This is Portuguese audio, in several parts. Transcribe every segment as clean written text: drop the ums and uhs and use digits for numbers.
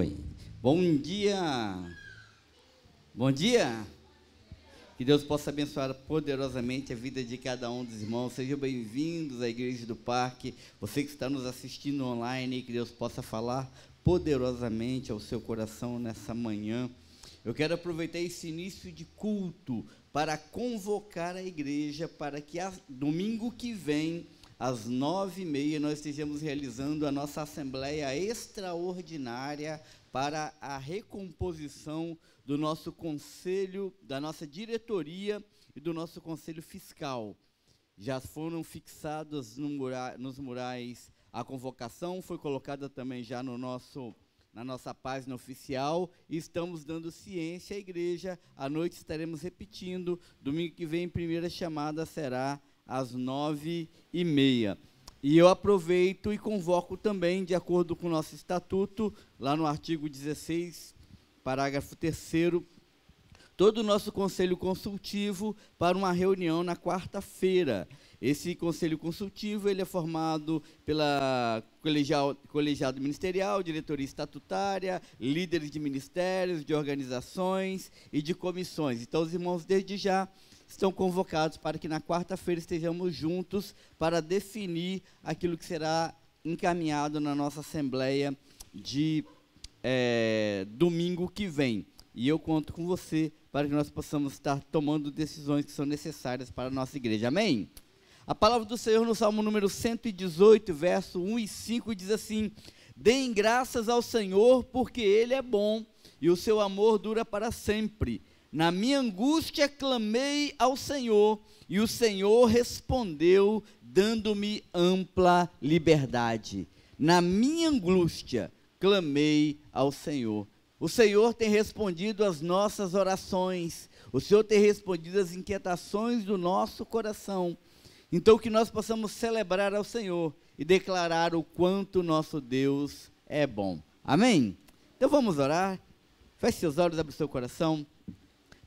Oi. Bom dia. Bom dia. Que Deus possa abençoar poderosamente a vida de cada um dos irmãos. Sejam bem-vindos à Igreja do Parque. Você que está nos assistindo online, que Deus possa falar poderosamente ao seu coração nessa manhã. Eu quero aproveitar esse início de culto para convocar a igreja para que domingo que vem, às 9h30, nós estejamos realizando a nossa Assembleia Extraordinária para a recomposição do nosso conselho, da nossa diretoria e do nosso conselho fiscal. Já foram fixados nos murais a convocação, foi colocada também já na nossa página oficial, e estamos dando ciência à igreja. À noite estaremos repetindo. Domingo que vem, primeira chamada será às 9h30. E eu aproveito e convoco também, de acordo com o nosso estatuto, lá no artigo 16, parágrafo 3º, todo o nosso conselho consultivo para uma reunião na quarta-feira. Esse conselho consultivo ele é formado pela colegiado ministerial, diretoria estatutária, líderes de ministérios, de organizações e de comissões. Então, os irmãos, desde já, estão convocados para que na quarta-feira estejamos juntos para definir aquilo que será encaminhado na nossa Assembleia de domingo que vem. E eu conto com você para que nós possamos estar tomando decisões que são necessárias para a nossa igreja. Amém? A palavra do Senhor no Salmo número 118, verso 1 e 5, diz assim: deem graças ao Senhor, porque Ele é bom, e o seu amor dura para sempre. Na minha angústia clamei ao Senhor, e o Senhor respondeu, dando-me ampla liberdade. Na minha angústia clamei ao Senhor. O Senhor tem respondido às nossas orações, o Senhor tem respondido às inquietações do nosso coração. Então, que nós possamos celebrar ao Senhor e declarar o quanto nosso Deus é bom. Amém? Então, vamos orar. Feche seus olhos, abre o seu coração.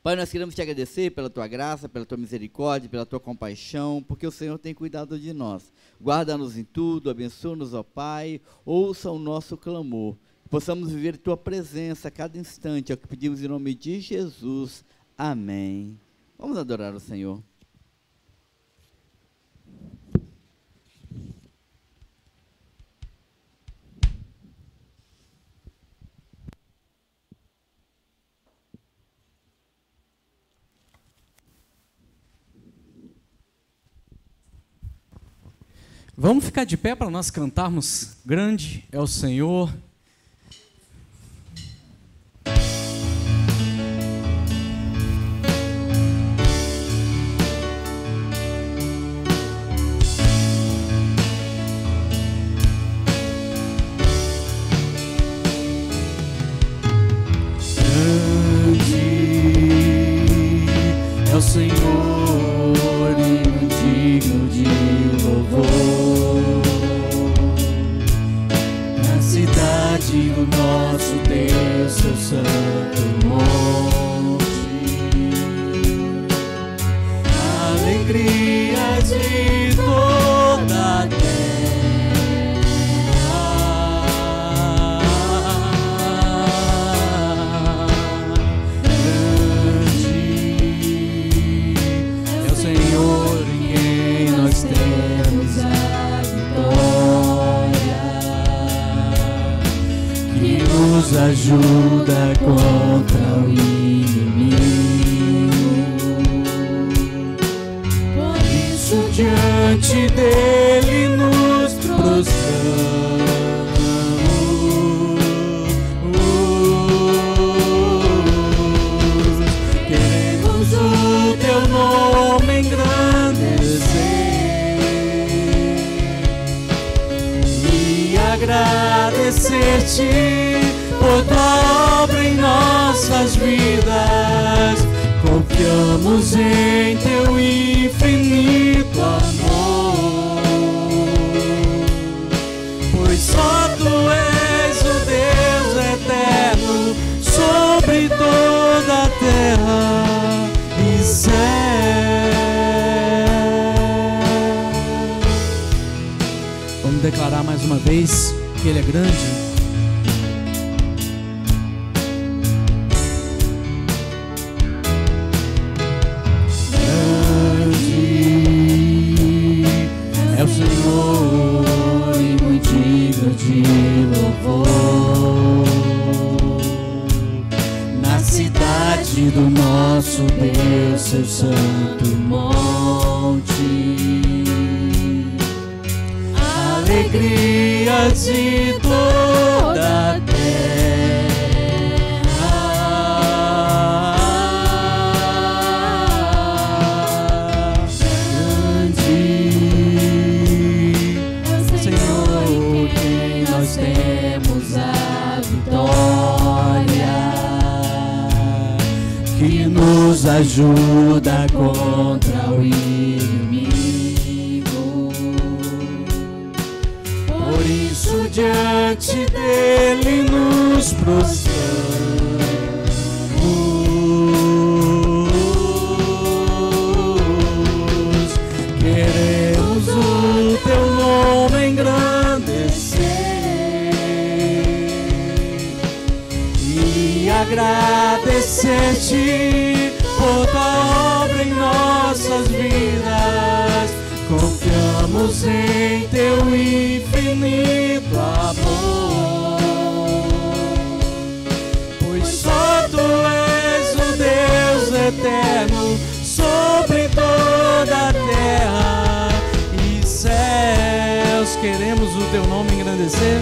Pai, nós queremos te agradecer pela tua graça, pela tua misericórdia, pela tua compaixão, porque o Senhor tem cuidado de nós. Guarda-nos em tudo, abençoa-nos, ó Pai, ouça o nosso clamor. Possamos viver tua presença a cada instante, é o que pedimos em nome de Jesus. Amém. Vamos adorar o Senhor. Vamos ficar de pé para nós cantarmos Grande é o Senhor. Grande é o Senhor e digno de louvor. O nosso Deus, seu santo monte, alegria de toda a terra. Grande é o Senhor em quem nós temos a vitória, que nos ajuda contra o inimigo. Por isso diante dele nos prostramos, queremos o teu nome engrandecer e agradecer-te por tua obra em nossas vidas. Confiamos em teu infinito amor, pois só tu és o Deus eterno sobre toda a terra e céu. Vamos declarar mais uma vez que Ele é grande. diante do nosso Deus, seu santo monte. Alegria de toda a temos a vitória que nos ajuda contra o inimigo. Por isso diante dele nos prostramos, queremos o teu nome engrandecer e agradecer-te por tua obra em nossas vidas. Confiamos em teu infinito amor, pois só tu és o Deus eterno sobre toda a terra e céus. Queremos o teu nome engrandecer.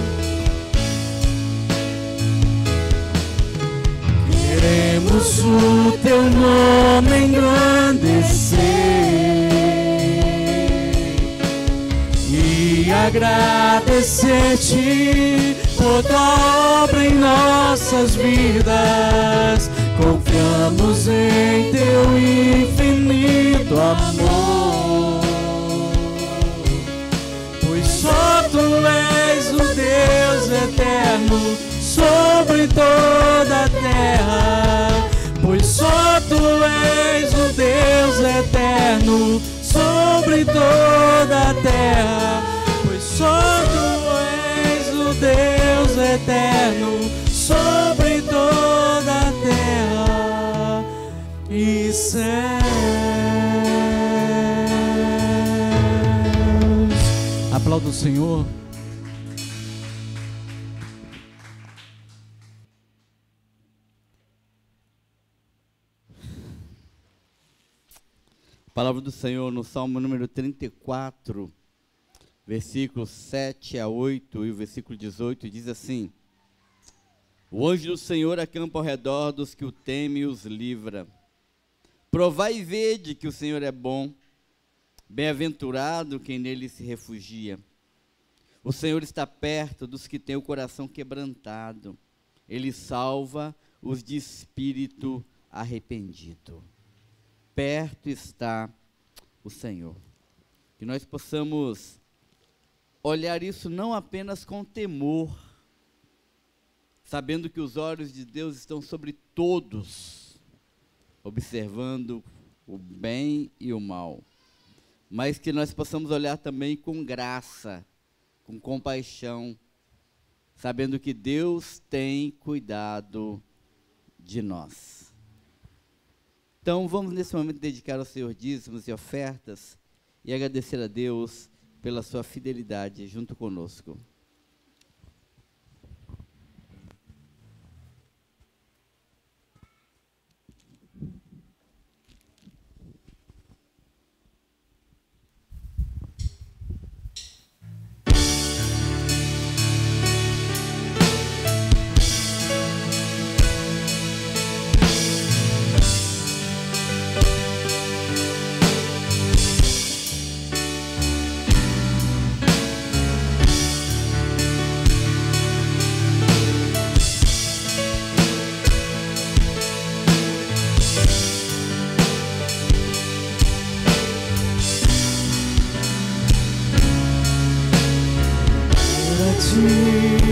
Queremos o teu nome engrandecer e agradecer-te por tua obra em nossas vidas. Confiamos em teu infinito amor, pois só tu és o Deus eterno sobre toda a terra, pois só tu és o Deus eterno sobre toda a terra, pois só tu és o Deus eterno sobre toda a terra e céus. Aplauda o Senhor. Palavra do Senhor no Salmo número 34, versículos 7 a 8 e o versículo 18 diz assim: O anjo do Senhor acampa ao redor dos que o temem e os livra. Provai e vede que o Senhor é bom, bem-aventurado quem nele se refugia. O Senhor está perto dos que têm o coração quebrantado, ele salva os de espírito arrependido. Perto está o Senhor. Que nós possamos olhar isso não apenas com temor, sabendo que os olhos de Deus estão sobre todos, observando o bem e o mal, mas que nós possamos olhar também com graça, com compaixão, sabendo que Deus tem cuidado de nós. Então, vamos nesse momento dedicar ao Senhor dízimos e ofertas e agradecer a Deus pela sua fidelidade junto conosco. Me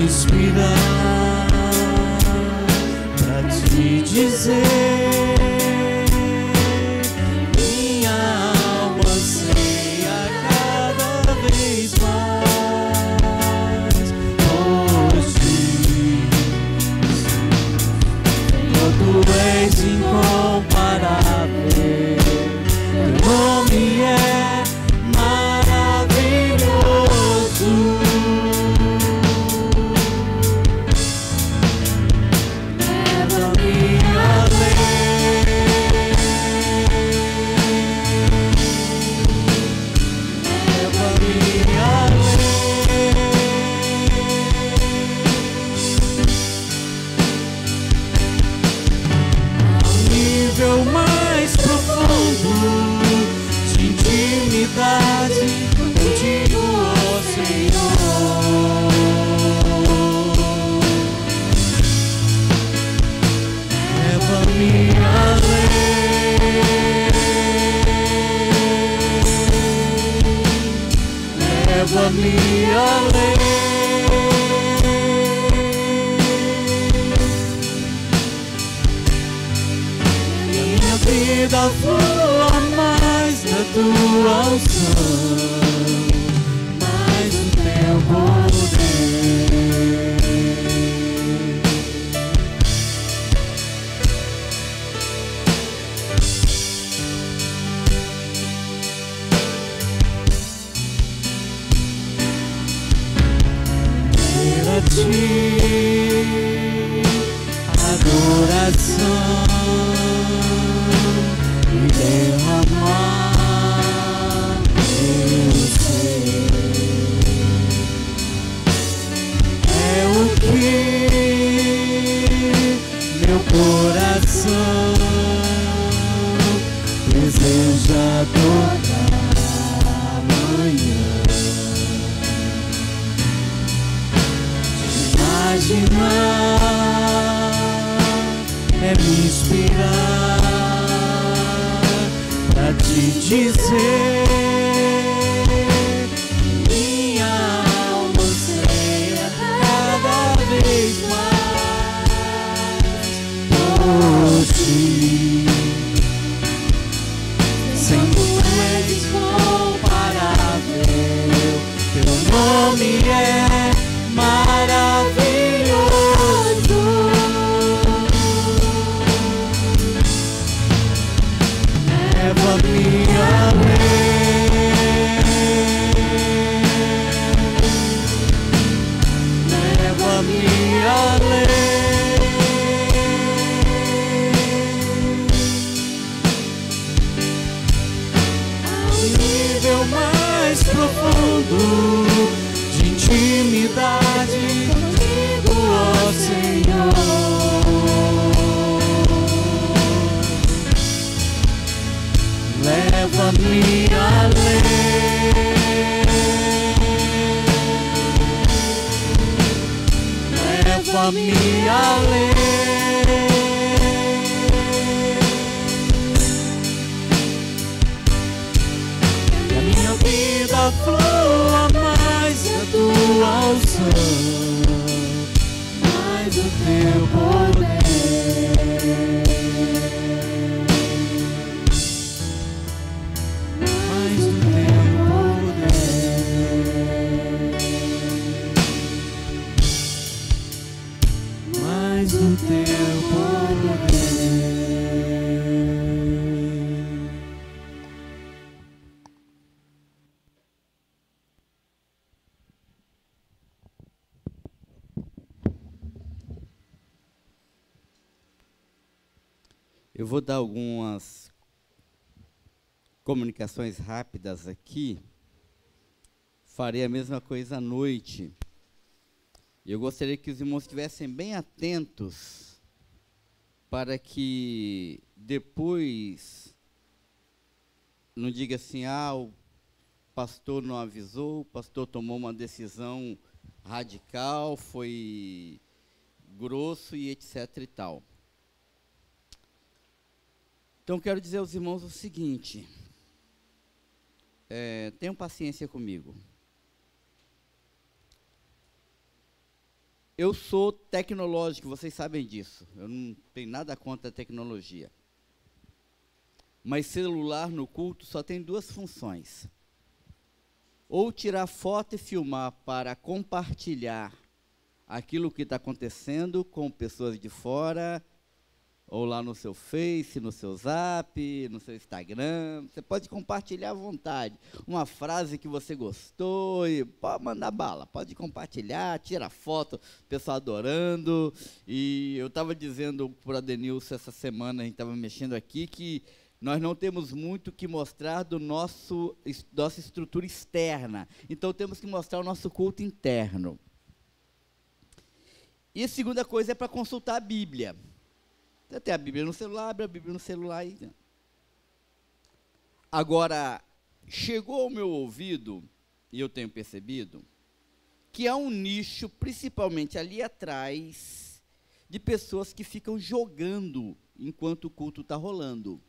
inspirar dizer, minha alma anseia cada vez mais por ti. Senhor, tu és incomparável, teu nome é maravilhoso. Leva-me além, leva-me além, ao nível mais profundo de intimidade contigo, ó Senhor. Leva-me além, leva-me além. E a minha vida flua mais da tua unção, mais do teu poder. A ti adoração e derramar meu ser é o que meu coração deseja toda manhã. Imaginar é me inspirar pra te dizer, minha alma anseia cada vez mais por ti. Senhor, tu és incomparável, teu nome é maravilhoso. Leva-me além, leva-me além, ao nível mais profundo de intimidade contigo, ó Senhor. Leva-me além, leva-me além. E a minha vida flua mais da tua unção, mais do teu poder. Mais do teu poder. Mais do teu poder. Eu vou dar algumas comunicações rápidas aqui. Farei a mesma coisa à noite. Eu gostaria que os irmãos estivessem bem atentos para que depois não diga assim, o pastor não avisou, o pastor tomou uma decisão radical, foi grosso e etc e tal. Então, quero dizer aos irmãos o seguinte, tenham paciência comigo. eu sou tecnológico, vocês sabem disso. Eu não tenho nada contra a tecnologia. Mas celular no culto só tem duas funções. Ou tirar foto e filmar para compartilhar aquilo que está acontecendo com pessoas de fora, ou lá no seu Face, no seu Zap, no seu Instagram. Você pode compartilhar à vontade. Uma frase que você gostou, e pode mandar bala, pode compartilhar, tira foto, pessoal adorando. E eu estava dizendo para a Denilson essa semana, a gente estava mexendo aqui, que nós não temos muito que mostrar do nossa estrutura externa. Então, temos que mostrar o nosso culto interno. E a segunda coisa é para consultar a Bíblia. Você tem a Bíblia no celular, abre a Bíblia no celular. Agora, chegou ao meu ouvido, e eu tenho percebido, que há um nicho, principalmente ali atrás, de pessoas que ficam jogando enquanto o culto está rolando.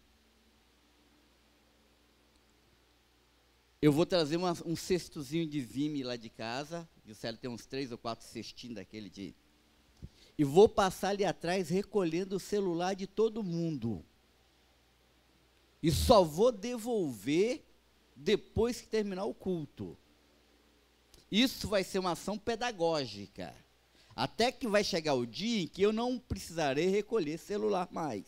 Eu vou trazer um cestozinho de Vime lá de casa, e o Célio tem uns 3 ou 4 cestinhos daquele de... E vou passar ali atrás recolhendo o celular de todo mundo. E só vou devolver depois que terminar o culto. Isso vai ser uma ação pedagógica. Até que vai chegar o dia em que eu não precisarei recolher celular mais.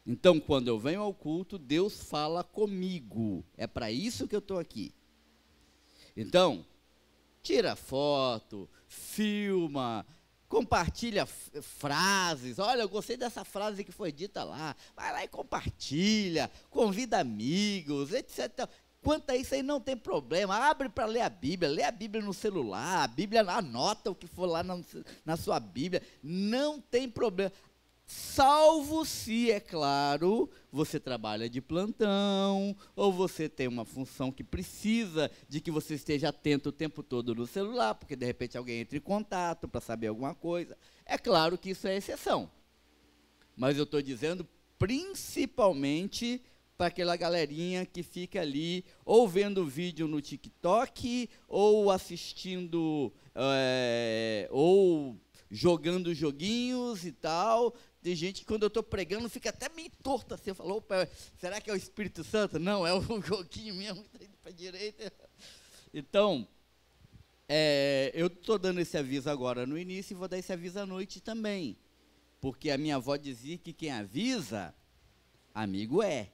Então, quando eu venho ao culto, Deus fala comigo. É para isso que eu estou aqui. Então, tira foto, filma, compartilha frases. Olha, eu gostei dessa frase que foi dita lá. Vai lá e compartilha, convida amigos, etc. Quanto a isso aí não tem problema. Abre para ler a Bíblia, lê a Bíblia no celular, a Bíblia anota o que for lá na sua Bíblia. Não tem problema. Salvo se, é claro, você trabalha de plantão, ou você tem uma função que precisa de que você esteja atento o tempo todo no celular, porque de repente alguém entra em contato para saber alguma coisa. É claro que isso é exceção. Mas eu estou dizendo principalmente para aquela galerinha que fica ali ou vendo vídeo no TikTok, ou assistindo, ou jogando joguinhos e tal. Tem gente que quando eu estou pregando fica até meio torto assim. Eu falo, opa, será que é o Espírito Santo? Não, é o joguinho mesmo, está indo para a direita. Então, eu estou dando esse aviso agora no início e vou dar esse aviso à noite também. Porque a minha avó dizia que quem avisa, amigo é.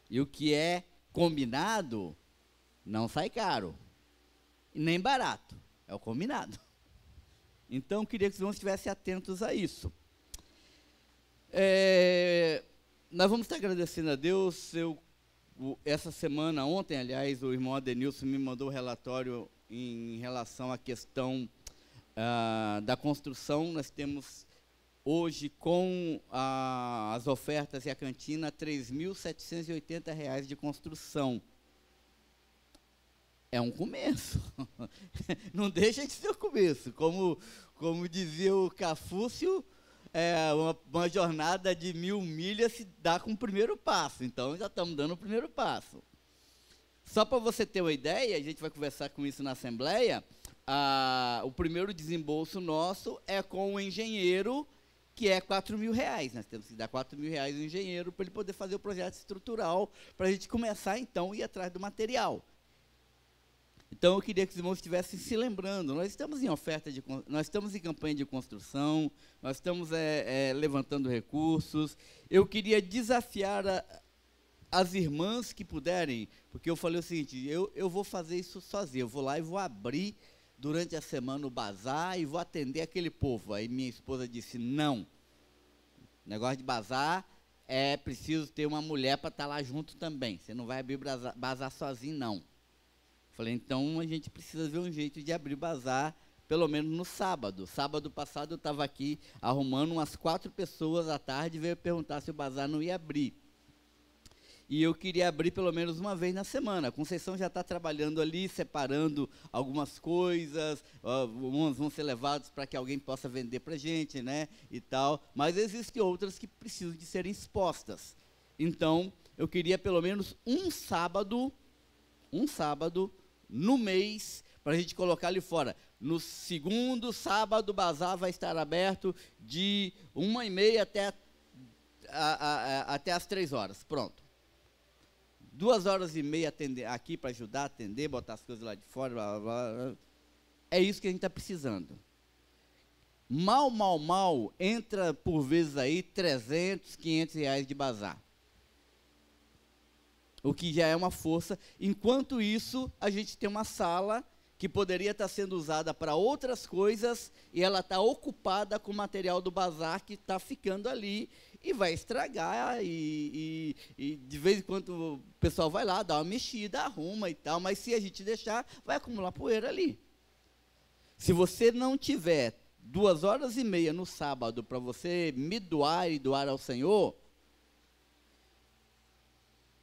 E o que é combinado, não sai caro. E nem barato, é o combinado. Então, eu queria que os irmãos estivessem atentos a isso. Nós vamos estar agradecendo a Deus. Essa semana, ontem, aliás, o irmão Adenilson me mandou um relatório em relação à questão da construção. Nós temos hoje, com as ofertas e a cantina, R$ 3.780 de construção. É um começo. Não deixa de ser um começo. Como dizia o Cafúcio, uma jornada de 1000 milhas se dá com o primeiro passo. Então, já estamos dando o primeiro passo. Só para você ter uma ideia, a gente vai conversar com isso na Assembleia, o primeiro desembolso nosso é com o engenheiro, que é R$ 4.000. Nós temos que dar R$ 4.000 ao engenheiro para ele poder fazer o projeto estrutural, para a gente começar, então, a ir atrás do material. Então, eu queria que os irmãos estivessem se lembrando. Nós estamos em nós estamos em campanha de construção, nós estamos levantando recursos. Eu queria desafiar as irmãs que puderem, porque eu falei o seguinte, eu vou fazer isso sozinho, eu vou lá e vou abrir durante a semana o bazar e vou atender aquele povo. Aí minha esposa disse, não, negócio de bazar é preciso ter uma mulher para estar lá junto também, você não vai abrir bazar sozinho, não. Falei, então a gente precisa ver um jeito de abrir bazar, pelo menos no sábado. Sábado passado eu estava aqui arrumando umas 4 pessoas à tarde, veio perguntar se o bazar não ia abrir. E eu queria abrir pelo menos uma vez na semana. A Conceição já está trabalhando ali, separando algumas coisas, umas vão ser levadas para que alguém possa vender para a gente, né, e tal. Mas existem outras que precisam de serem expostas. Então, eu queria pelo menos um sábado no mês, para a gente colocar ali fora. No segundo sábado, o bazar vai estar aberto de 1h30 até as 3 horas. Pronto. 2h30 atender, aqui para ajudar a atender, botar as coisas lá de fora, blá, blá, blá. É isso que a gente está precisando. Mal, entra por vezes aí 300, 500 reais de bazar. O que já é uma força. Enquanto isso, a gente tem uma sala que poderia estar sendo usada para outras coisas e ela está ocupada com o material do bazar que está ficando ali e vai estragar e de vez em quando o pessoal vai lá, dá uma mexida, arruma e tal, mas se a gente deixar, vai acumular poeira ali. Se você não tiver 2h30 no sábado para você me doar e doar ao Senhor,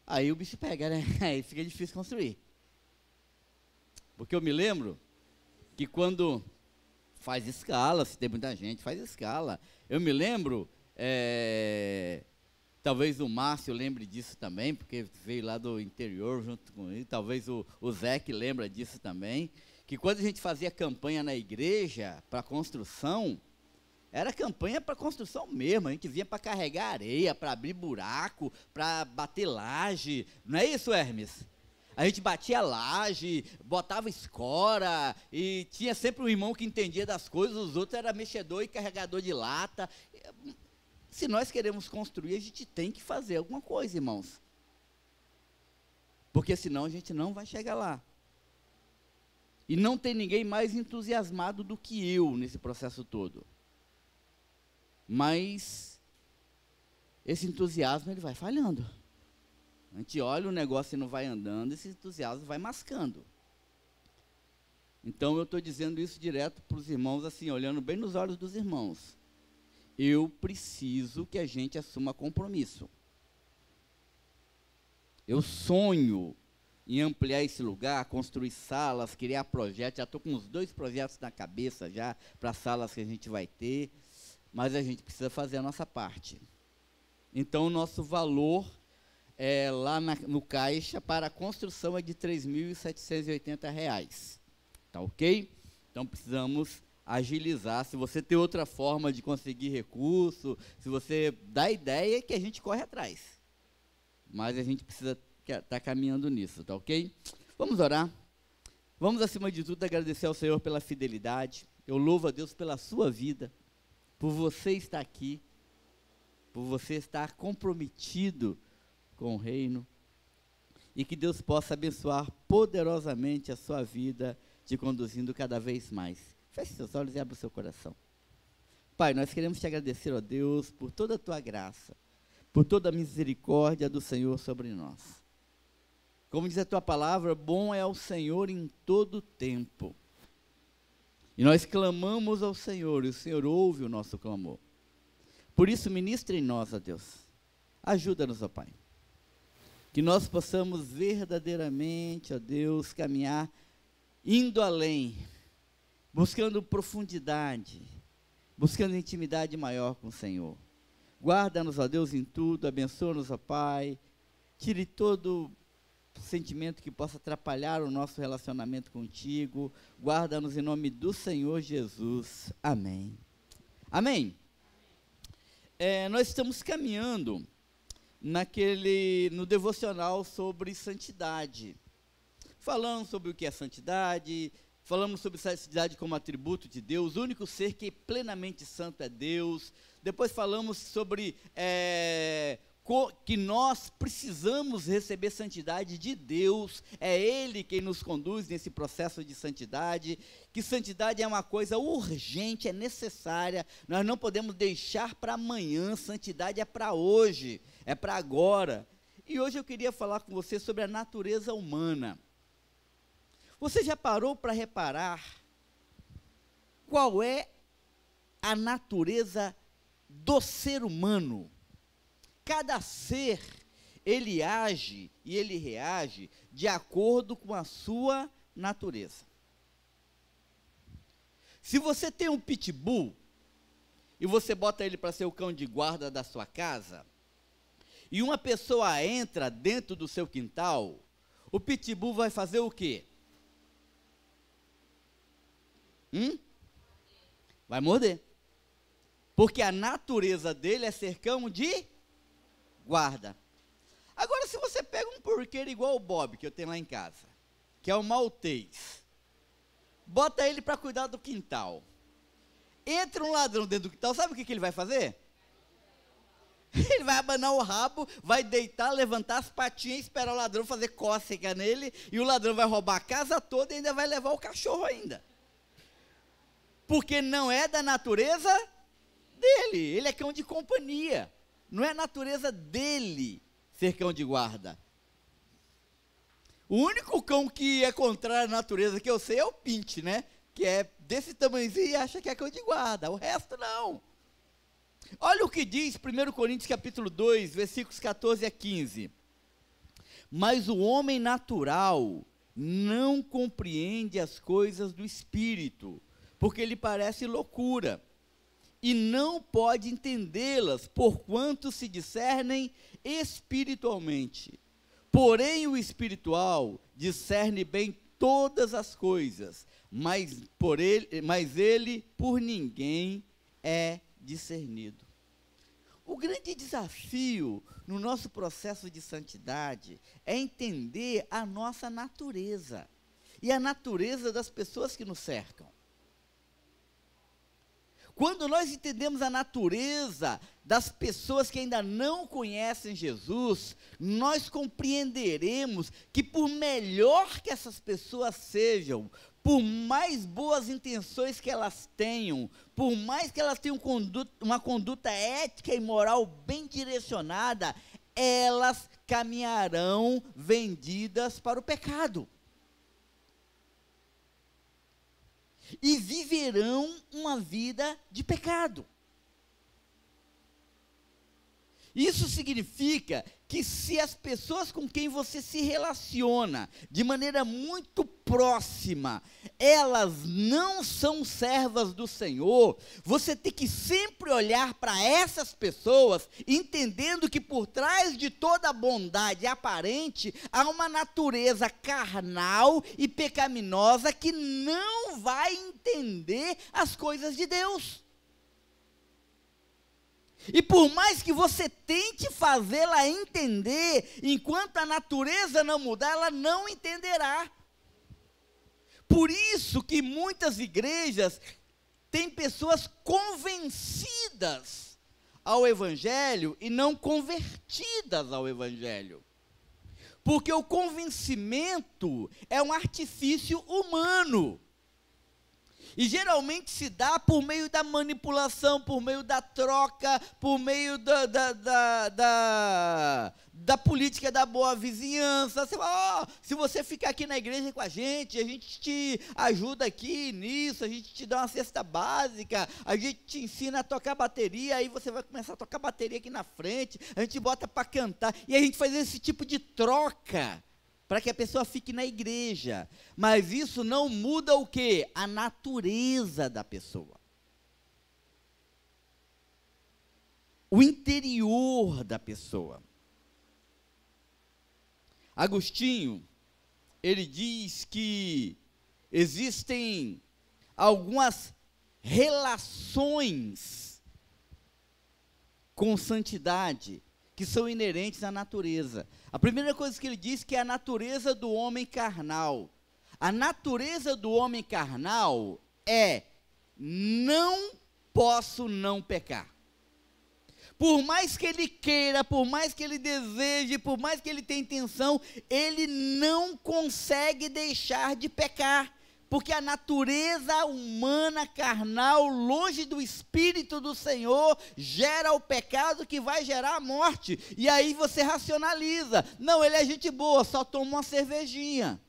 aí o bicho pega, né? Aí fica difícil construir. Porque eu me lembro que quando faz escala, se tem muita gente, faz escala. Eu me lembro, talvez o Márcio lembre disso também, porque veio lá do interior junto com ele, talvez o Zé que lembra disso também, que quando a gente fazia campanha na igreja para construção, era campanha para construção mesmo, a gente vinha para carregar areia, para abrir buraco, para bater laje, não é isso, Hermes? A gente batia laje, botava escora, e tinha sempre um irmão que entendia das coisas, os outros eram mexedor e carregador de lata. Se nós queremos construir, a gente tem que fazer alguma coisa, irmãos. Porque senão a gente não vai chegar lá. E não tem ninguém mais entusiasmado do que eu nesse processo todo. Mas esse entusiasmo ele vai falhando. A gente olha o negócio e não vai andando, esse entusiasmo vai mascando. Então eu estou dizendo isso direto para os irmãos, assim, olhando bem nos olhos dos irmãos. Eu preciso que a gente assuma compromisso. Eu sonho em ampliar esse lugar, construir salas, criar projetos. Já estou com uns 2 projetos na cabeça já, para salas que a gente vai ter, mas a gente precisa fazer a nossa parte. Então, o nosso valor lá no caixa para a construção é de R$ 3.780. Tá ok? Então, precisamos agilizar. Se você tem outra forma de conseguir recurso, se você dá ideia, que a gente corre atrás. Mas a gente precisa estar caminhando nisso, tá ok? Vamos orar. Vamos, acima de tudo, agradecer ao Senhor pela fidelidade. Eu louvo a Deus pela sua vida, por você estar aqui, por você estar comprometido com o reino, e que Deus possa abençoar poderosamente a sua vida, te conduzindo cada vez mais. Feche seus olhos e abra o seu coração. Pai, nós queremos te agradecer, ó Deus, por toda a tua graça, por toda a misericórdia do Senhor sobre nós. Como diz a tua palavra, bom é o Senhor em todo tempo. E nós clamamos ao Senhor, e o Senhor ouve o nosso clamor. Por isso, ministra em nós, ó Deus. Ajuda-nos, ó Pai. Que nós possamos verdadeiramente, ó Deus, caminhar indo além, buscando profundidade, buscando intimidade maior com o Senhor. Guarda-nos, ó Deus, em tudo, abençoa-nos, ó Pai. Tire todo sentimento que possa atrapalhar o nosso relacionamento contigo. Guarda-nos em nome do Senhor Jesus. Amém. Amém. Nós estamos caminhando no devocional sobre santidade. Falando sobre o que é santidade, falamos sobre santidade como atributo de Deus, o único ser que é plenamente santo é Deus. Depois falamos sobre que nós precisamos receber santidade de Deus, é Ele quem nos conduz nesse processo de santidade, que santidade é uma coisa urgente, é necessária, nós não podemos deixar para amanhã, santidade é para hoje, é para agora. E hoje eu queria falar com você sobre a natureza humana. Você já parou para reparar qual é a natureza do ser humano? Cada ser, ele age e ele reage de acordo com a sua natureza. Se você tem um pitbull e você bota ele para ser o cão de guarda da sua casa, e uma pessoa entra dentro do seu quintal, o pitbull vai fazer o quê? Vai morder. Porque a natureza dele é ser cão de guarda. Agora, se você pega um porqueiro igual o Bob, que eu tenho lá em casa, que é o maltês, bota ele para cuidar do quintal. Entra um ladrão dentro do quintal, sabe o que ele vai fazer? Ele vai abanar o rabo, vai deitar, levantar as patinhas, esperar o ladrão fazer cócega nele, e o ladrão vai roubar a casa toda e ainda vai levar o cachorro ainda. Porque não é da natureza dele, ele é cão de companhia. Não é a natureza dele ser cão de guarda. O único cão que é contrário à natureza que eu sei é o Pinte, né? Que é desse tamanhozinho e acha que é cão de guarda, o resto não. Olha o que diz 1 Coríntios capítulo 2, versículos 14 a 15. Mas o homem natural não compreende as coisas do Espírito, porque lhe parece loucura, e não pode entendê-las, porquanto se discernem espiritualmente. Porém o espiritual discerne bem todas as coisas, mas ele por ninguém é discernido. O grande desafio no nosso processo de santidade é entender a nossa natureza e a natureza das pessoas que nos cercam. Quando nós entendemos a natureza das pessoas que ainda não conhecem Jesus, nós compreenderemos que por melhor que essas pessoas sejam, por mais boas intenções que elas tenham, por mais que elas tenham uma conduta ética e moral bem direcionada, elas caminharão vendidas para o pecado. E viverão uma vida de pecado. Isso significa que se as pessoas com quem você se relaciona de maneira muito próxima, elas não são servas do Senhor, você tem que sempre olhar para essas pessoas, entendendo que por trás de toda a bondade aparente, há uma natureza carnal e pecaminosa que não vai entender as coisas de Deus. E por mais que você tente fazê-la entender, enquanto a natureza não mudar, ela não entenderá. Por isso que muitas igrejas têm pessoas convencidas ao Evangelho e não convertidas ao Evangelho. Porque o convencimento é um artifício humano. E geralmente se dá por meio da manipulação, por meio da troca, por meio da política da boa vizinhança. Você fala, se você ficar aqui na igreja com a gente te ajuda aqui nisso, a gente te dá uma cesta básica, a gente te ensina a tocar bateria, aí você vai começar a tocar bateria aqui na frente, a gente bota para cantar, e a gente faz esse tipo de troca, para que a pessoa fique na igreja. Mas isso não muda o quê? A natureza da pessoa. O interior da pessoa. Agostinho, ele diz que existem algumas relações com santidade que são inerentes à natureza. A primeira coisa que ele diz que é a natureza do homem carnal. A natureza do homem carnal é: não posso não pecar. Por mais que ele queira, por mais que ele deseje, por mais que ele tenha intenção, ele não consegue deixar de pecar. Porque a natureza humana, carnal, longe do Espírito do Senhor, gera o pecado que vai gerar a morte. E aí você racionaliza: não, ele é gente boa, só toma uma cervejinha.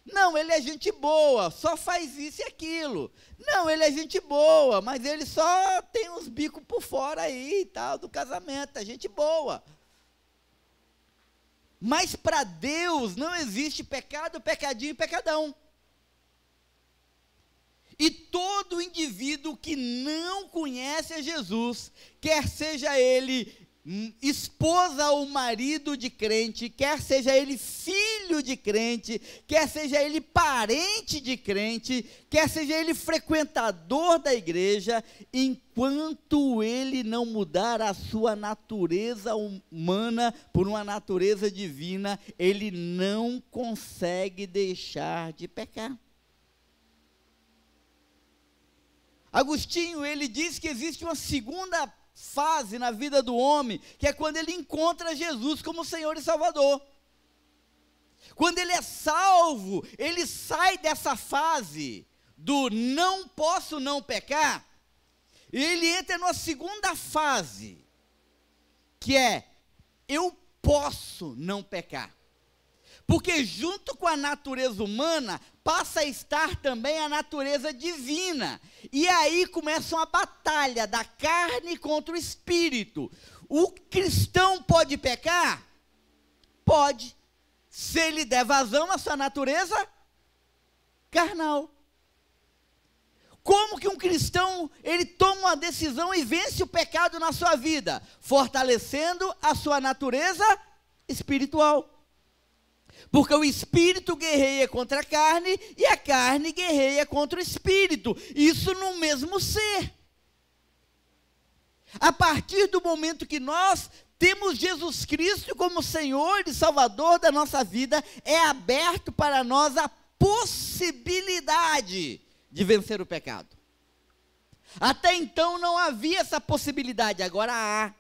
Não, ele é gente boa, só faz isso e aquilo. Não, ele é gente boa, mas ele só tem uns bicos por fora aí e tal, do casamento, é gente boa. Mas para Deus não existe pecado, pecadinho e pecadão. E todo indivíduo que não conhece a Jesus, quer seja ele esposa ou marido de crente, quer seja ele filho de crente, quer seja ele parente de crente, quer seja ele frequentador da igreja, enquanto ele não mudar a sua natureza humana por uma natureza divina, ele não consegue deixar de pecar. Agostinho, ele diz que existe uma segunda fase na vida do homem, que é quando ele encontra Jesus como Senhor e Salvador. Quando ele é salvo, ele sai dessa fase do não posso não pecar, e ele entra numa segunda fase, que é eu posso não pecar. Porque junto com a natureza humana, passa a estar também a natureza divina. E aí começa uma batalha da carne contra o espírito. O cristão pode pecar? Pode. Se ele der vazão à sua natureza carnal. Como que um cristão, ele toma uma decisão e vence o pecado na sua vida? Fortalecendo a sua natureza espiritual. Porque o espírito guerreia contra a carne e a carne guerreia contra o espírito. Isso no mesmo ser. A partir do momento que nós temos Jesus Cristo como Senhor e Salvador da nossa vida, é aberto para nós a possibilidade de vencer o pecado. Até então não havia essa possibilidade, agora há.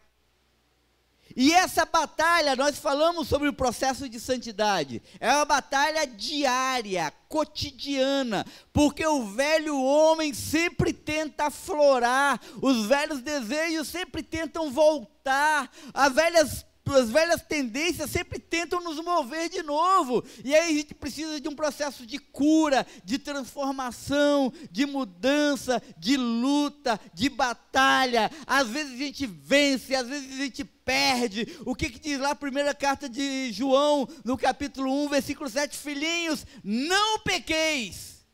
E essa batalha, nós falamos sobre o processo de santidade, é uma batalha diária, cotidiana, porque o velho homem sempre tenta aflorar, os velhos desejos sempre tentam voltar, as velhas tendências sempre tentam nos mover de novo, e aí a gente precisa de um processo de cura, de transformação, de mudança, de luta, de batalha. Às vezes a gente vence, às vezes a gente perde. O que diz lá a primeira carta de João, no capítulo 1, versículo 7, filhinhos, não pequeis.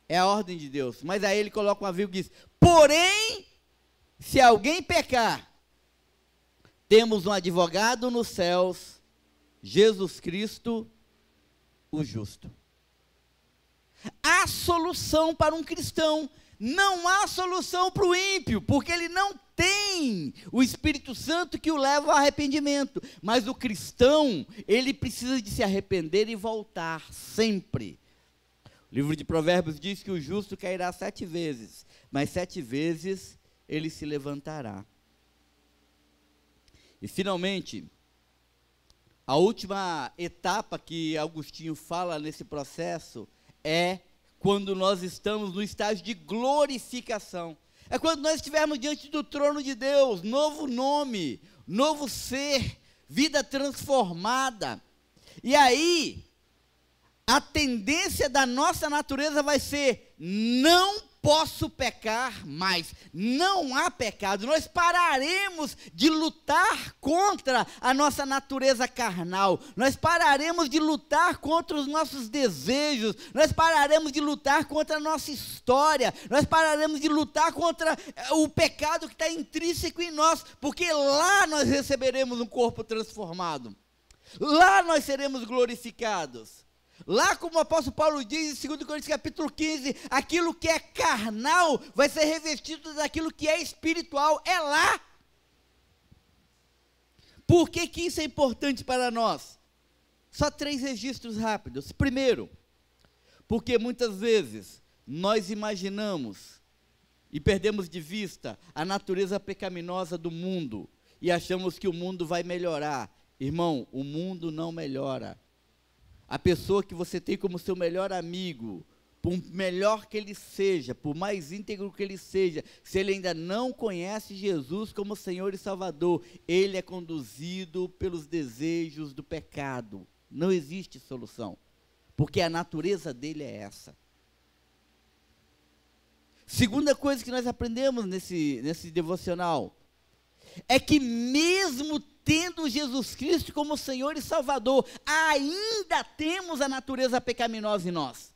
É a ordem de Deus, mas aí ele coloca uma vírgula e diz, porém, se alguém pecar, temos um advogado nos céus, Jesus Cristo, o justo. Há solução para um cristão, não há solução para o ímpio, porque ele não tem o Espírito Santo que o leva ao arrependimento. Mas o cristão, ele precisa de se arrepender e voltar sempre. O livro de Provérbios diz que o justo cairá 7 vezes, mas 7 vezes ele se levantará. E finalmente, a última etapa que Agostinho fala nesse processo é quando nós estamos no estágio de glorificação. É quando nós estivermos diante do trono de Deus, novo nome, novo ser, vida transformada. E aí, a tendência da nossa natureza vai ser, não posso pecar mais, não há pecado, nós pararemos de lutar contra a nossa natureza carnal, nós pararemos de lutar contra os nossos desejos, nós pararemos de lutar contra a nossa história, nós pararemos de lutar contra o pecado que está intrínseco em nós, porque lá nós receberemos um corpo transformado, lá nós seremos glorificados. Lá, como o apóstolo Paulo diz em 2 Coríntios capítulo 15, aquilo que é carnal vai ser revestido daquilo que é espiritual, é lá. Por que isso é importante para nós? Só 3 registros rápidos. Primeiro, porque muitas vezes nós imaginamos e perdemos de vista a natureza pecaminosa do mundo e achamos que o mundo vai melhorar. Irmão, o mundo não melhora. A pessoa que você tem como seu melhor amigo, por melhor que ele seja, por mais íntegro que ele seja, se ele ainda não conhece Jesus como Senhor e Salvador, ele é conduzido pelos desejos do pecado. Não existe solução, porque a natureza dele é essa. Segunda coisa que nós aprendemos nesse devocional, é que mesmo tendo Jesus Cristo como Senhor e Salvador, ainda temos a natureza pecaminosa em nós.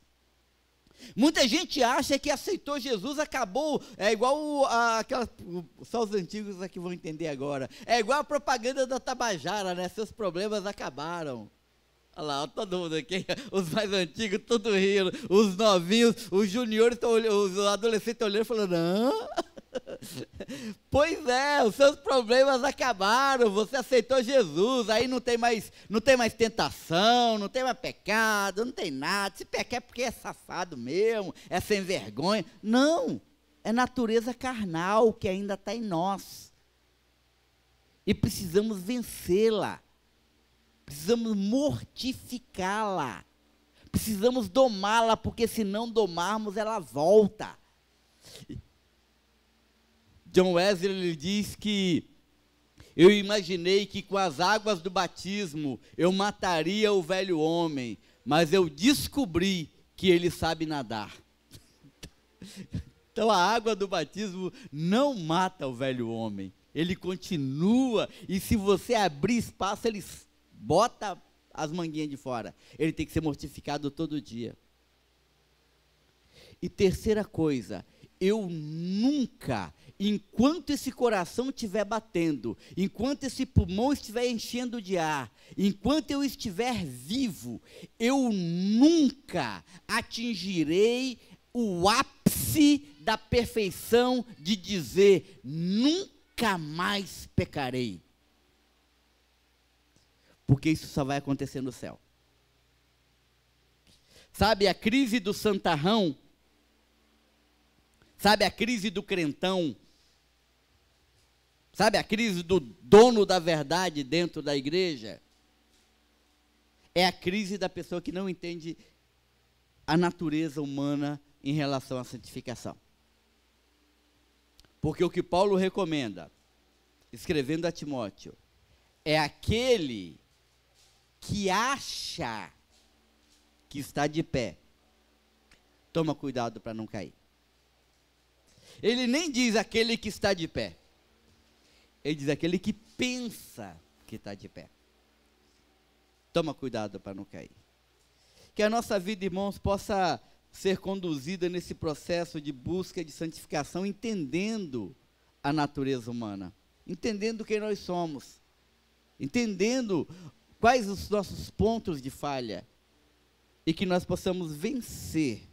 Muita gente acha que aceitou Jesus, acabou, é igual só os antigos aqui vão entender agora, é igual a propaganda da Tabajara, né? Seus problemas acabaram. Olha lá, todo mundo aqui, os mais antigos, tudo rindo, os novinhos, os juniores, os adolescentes estão olhando e falando, não. Pois é, os seus problemas acabaram, você aceitou Jesus, aí não tem mais tentação, não tem mais pecado, não tem nada, se pecar é porque é safado mesmo, é sem vergonha. Não, é natureza carnal que ainda está em nós, e precisamos vencê-la, precisamos mortificá-la, precisamos domá-la, porque se não domarmos ela volta. John Wesley ele diz que eu imaginei que com as águas do batismo eu mataria o velho homem, mas eu descobri que ele sabe nadar. Então a água do batismo não mata o velho homem, ele continua, e se você abrir espaço, ele bota as manguinhas de fora. Ele tem que ser mortificado todo dia. E terceira coisa, eu nunca, enquanto esse coração estiver batendo, enquanto esse pulmão estiver enchendo de ar, enquanto eu estiver vivo, eu nunca atingirei o ápice da perfeição de dizer, nunca mais pecarei. Porque isso só vai acontecer no céu. Sabe a crise do santarrão? Sabe a crise do crentão? Sabe a crise do dono da verdade dentro da igreja? É a crise da pessoa que não entende a natureza humana em relação à santificação. Porque o que Paulo recomenda, escrevendo a Timóteo, é aquele que acha que está de pé. Toma cuidado para não cair. Ele nem diz aquele que está de pé. Ele diz aquele que pensa que está de pé. Toma cuidado para não cair. Que a nossa vida, irmãos, possa ser conduzida nesse processo de busca de santificação, entendendo a natureza humana, entendendo quem nós somos, entendendo quais os nossos pontos de falha, e que nós possamos vencer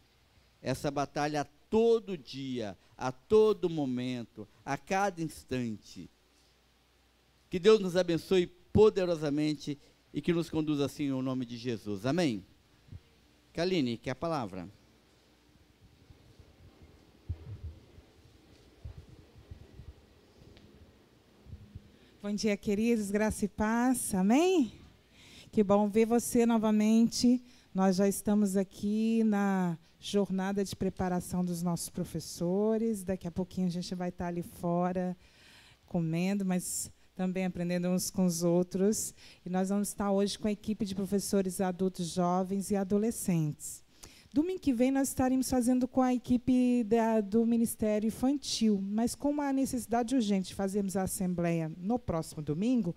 essa batalha todo dia, a todo momento, a cada instante. Que Deus nos abençoe poderosamente e que nos conduza assim no nome de Jesus. Amém? Kaline, quer a palavra? Bom dia, queridos, graça e paz, amém? Que bom ver você novamente. Nós já estamos aqui na jornada de preparação dos nossos professores. Daqui a pouquinho a gente vai estar ali fora comendo, mas também aprendendo uns com os outros. E nós vamos estar hoje com a equipe de professores adultos, jovens e adolescentes. Domingo que vem nós estaremos fazendo com a equipe do Ministério Infantil, mas com uma necessidade urgente de fazermos a assembleia no próximo domingo,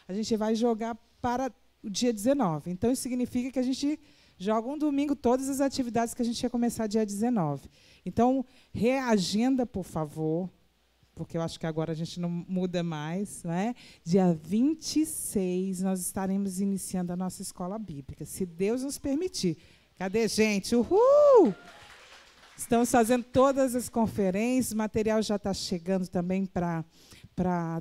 a gente vai jogar para o dia 19. Então, isso significa que a gente joga um domingo todas as atividades que a gente ia começar dia 19. Então, reagenda, por favor, porque eu acho que agora a gente não muda mais, né? Dia 26, nós estaremos iniciando a nossa escola bíblica, se Deus nos permitir. Cadê, gente? Uhul! Estamos fazendo todas as conferências, o material já está chegando também para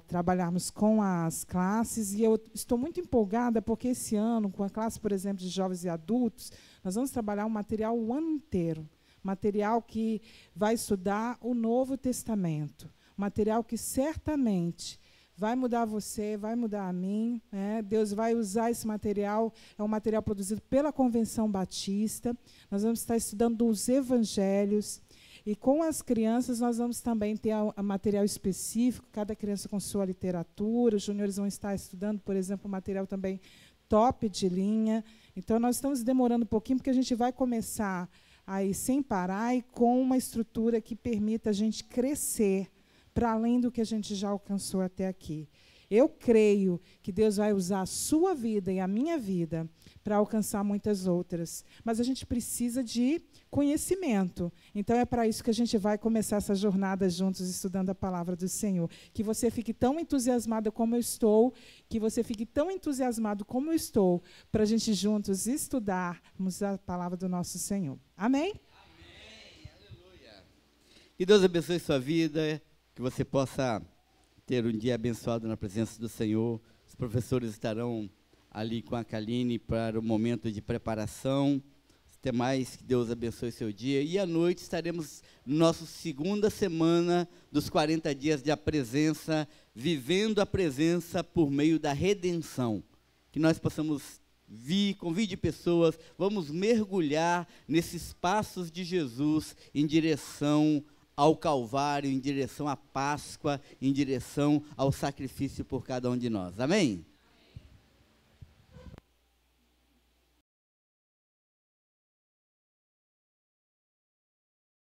trabalharmos com as classes, e eu estou muito empolgada, porque esse ano, com a classe, por exemplo, de jovens e adultos, nós vamos trabalhar um material o ano inteiro, material que vai estudar o Novo Testamento, material que certamente vai mudar você, vai mudar a mim, né? Deus vai usar esse material, é um material produzido pela Convenção Batista, nós vamos estar estudando os Evangelhos, e com as crianças nós vamos também ter a material específico, cada criança com sua literatura, os juniores vão estar estudando, por exemplo, material também top de linha. Então, nós estamos demorando um pouquinho, porque a gente vai começar aí sem parar e com uma estrutura que permita a gente crescer para além do que a gente já alcançou até aqui. Eu creio que Deus vai usar a sua vida e a minha vida para alcançar muitas outras. Mas a gente precisa de conhecimento. Então é para isso que a gente vai começar essa jornada juntos, estudando a palavra do Senhor. Que você fique tão entusiasmado como eu estou, que você fique tão entusiasmado como eu estou, para a gente juntos estudarmos a palavra do nosso Senhor. Amém? Amém, aleluia. Que Deus abençoe sua vida, que você possa ter um dia abençoado na presença do Senhor. Os professores estarão ali com a Kaline para o momento de preparação. Até mais, que Deus abençoe seu dia. E à noite estaremos na nossa segunda semana dos 40 dias de a presença, vivendo a presença por meio da redenção. Que nós possamos convide pessoas, vamos mergulhar nesses passos de Jesus em direção ao Calvário, em direção à Páscoa, em direção ao sacrifício por cada um de nós. Amém?